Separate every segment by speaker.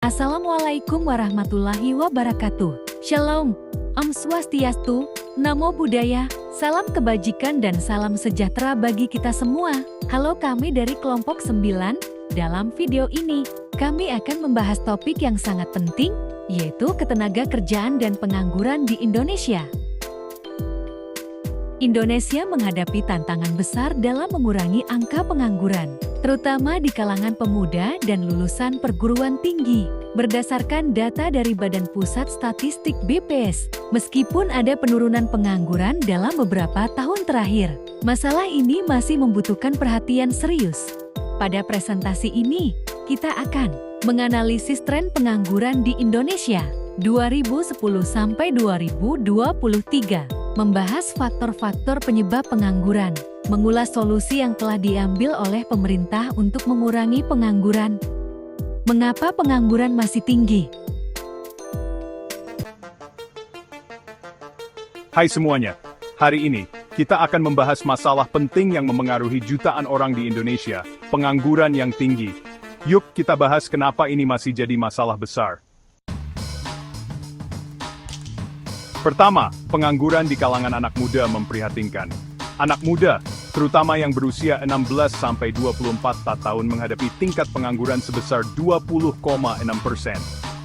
Speaker 1: Assalamualaikum warahmatullahi wabarakatuh. Shalom, Om Swastiastu, Namo Buddhaya, salam kebajikan dan salam sejahtera bagi kita semua. Halo, kami dari kelompok 9. Dalam video ini, kami akan membahas topik yang sangat penting, yaitu ketenaga kerjaan dan pengangguran di Indonesia. Indonesia menghadapi tantangan besar dalam mengurangi angka pengangguran, terutama di kalangan pemuda dan lulusan perguruan tinggi. Berdasarkan data dari Badan Pusat Statistik BPS, meskipun ada penurunan pengangguran dalam beberapa tahun terakhir, masalah ini masih membutuhkan perhatian serius. Pada presentasi ini, kita akan menganalisis tren pengangguran di Indonesia 2010 sampai 2023. Membahas faktor-faktor penyebab pengangguran, mengulas solusi yang telah diambil oleh pemerintah untuk mengurangi pengangguran. Mengapa pengangguran masih tinggi?
Speaker 2: Hai semuanya, hari ini kita akan membahas masalah penting yang memengaruhi jutaan orang di Indonesia, pengangguran yang tinggi. Yuk kita bahas kenapa ini masih jadi masalah besar. Pertama, pengangguran di kalangan anak muda memprihatinkan. Anak muda, terutama yang berusia 16-24 tahun menghadapi tingkat pengangguran sebesar 20,6%.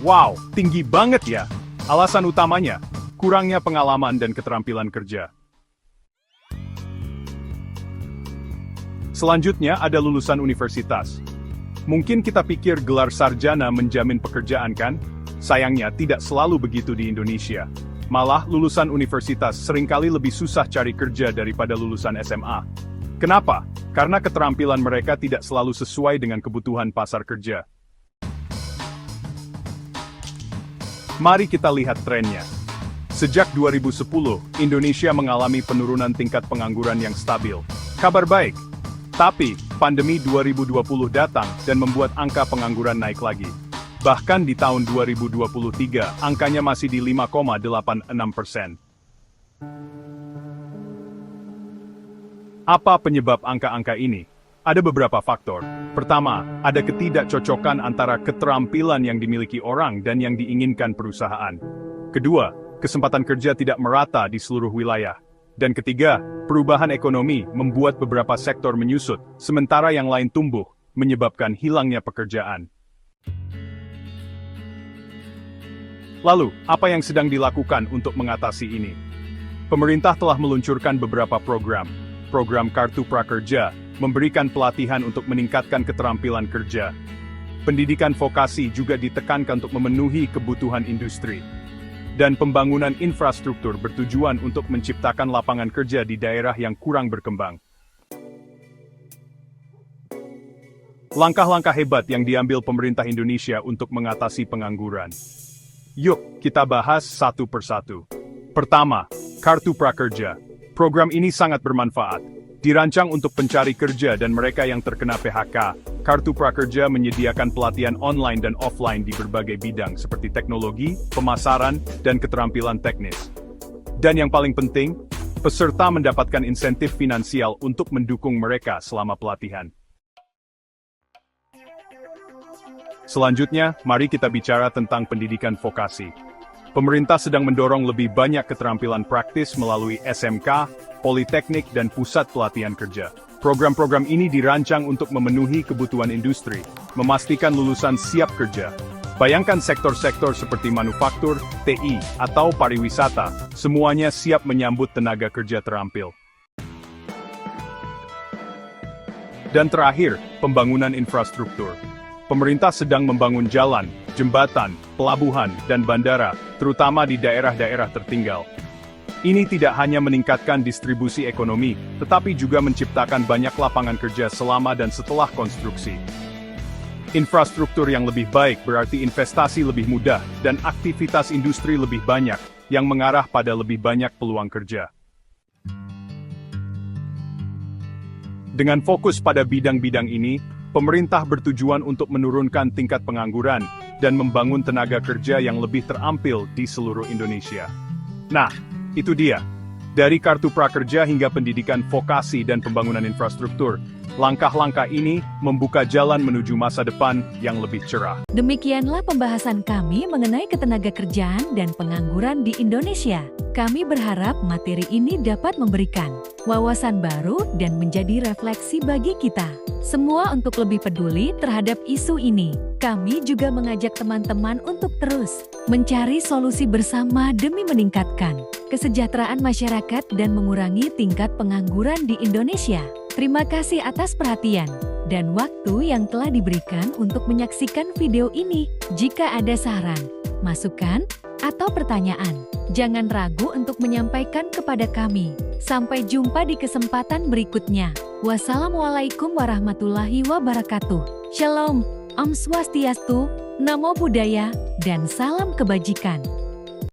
Speaker 2: Wow, tinggi banget ya! Alasan utamanya, kurangnya pengalaman dan keterampilan kerja. Selanjutnya ada lulusan universitas. Mungkin kita pikir gelar sarjana menjamin pekerjaan kan? Sayangnya tidak selalu begitu di Indonesia. Malah lulusan universitas seringkali lebih susah cari kerja daripada lulusan SMA. Kenapa? Karena keterampilan mereka tidak selalu sesuai dengan kebutuhan pasar kerja. Mari kita lihat trennya. Sejak 2010, Indonesia mengalami penurunan tingkat pengangguran yang stabil. Kabar baik. Tapi, pandemi 2020 datang dan membuat angka pengangguran naik lagi. Bahkan di tahun 2023, angkanya masih di 5,86%. Apa penyebab angka-angka ini? Ada beberapa faktor. Pertama, ada ketidakcocokan antara keterampilan yang dimiliki orang dan yang diinginkan perusahaan. Kedua, kesempatan kerja tidak merata di seluruh wilayah. Dan ketiga, perubahan ekonomi membuat beberapa sektor menyusut, sementara yang lain tumbuh, menyebabkan hilangnya pekerjaan. Lalu, apa yang sedang dilakukan untuk mengatasi ini? Pemerintah telah meluncurkan beberapa program. Program Kartu Prakerja memberikan pelatihan untuk meningkatkan keterampilan kerja. Pendidikan vokasi juga ditekankan untuk memenuhi kebutuhan industri. Dan pembangunan infrastruktur bertujuan untuk menciptakan lapangan kerja di daerah yang kurang berkembang. Langkah-langkah hebat yang diambil pemerintah Indonesia untuk mengatasi pengangguran. Yuk, kita bahas satu persatu. Pertama, Kartu Prakerja. Program ini sangat bermanfaat. Dirancang untuk pencari kerja dan mereka yang terkena PHK. Kartu Prakerja menyediakan pelatihan online dan offline di berbagai bidang seperti teknologi, pemasaran, dan keterampilan teknis. Dan yang paling penting, peserta mendapatkan insentif finansial untuk mendukung mereka selama pelatihan. Selanjutnya, mari kita bicara tentang pendidikan vokasi. Pemerintah sedang mendorong lebih banyak keterampilan praktis melalui SMK, politeknik, dan pusat pelatihan kerja. Program-program ini dirancang untuk memenuhi kebutuhan industri, memastikan lulusan siap kerja. Bayangkan sektor-sektor seperti manufaktur, TI, atau pariwisata, semuanya siap menyambut tenaga kerja terampil. Dan terakhir, pembangunan infrastruktur. Pemerintah sedang membangun jalan, jembatan, pelabuhan, dan bandara, terutama di daerah-daerah tertinggal. Ini tidak hanya meningkatkan distribusi ekonomi, tetapi juga menciptakan banyak lapangan kerja selama dan setelah konstruksi. Infrastruktur yang lebih baik berarti investasi lebih mudah, dan aktivitas industri lebih banyak, yang mengarah pada lebih banyak peluang kerja. Dengan fokus pada bidang-bidang ini, pemerintah bertujuan untuk menurunkan tingkat pengangguran dan membangun tenaga kerja yang lebih terampil di seluruh Indonesia. Nah, itu dia. Dari Kartu Prakerja hingga pendidikan vokasi dan pembangunan infrastruktur, Langkah-langkah ini membuka jalan menuju masa depan yang lebih cerah.
Speaker 1: Demikianlah pembahasan kami mengenai ketenagakerjaan dan pengangguran di Indonesia. Kami berharap materi ini dapat memberikan wawasan baru dan menjadi refleksi bagi kita semua untuk lebih peduli terhadap isu ini. Kami juga mengajak teman-teman untuk terus mencari solusi bersama demi meningkatkan kesejahteraan masyarakat dan mengurangi tingkat pengangguran di Indonesia. Terima kasih atas perhatian dan waktu yang telah diberikan untuk menyaksikan video ini. Jika ada saran, masukan, atau pertanyaan, jangan ragu untuk menyampaikan kepada kami. Sampai jumpa di kesempatan berikutnya. Wassalamualaikum warahmatullahi wabarakatuh. Shalom, Om Swastiastu, Namo Buddhaya, dan salam kebajikan.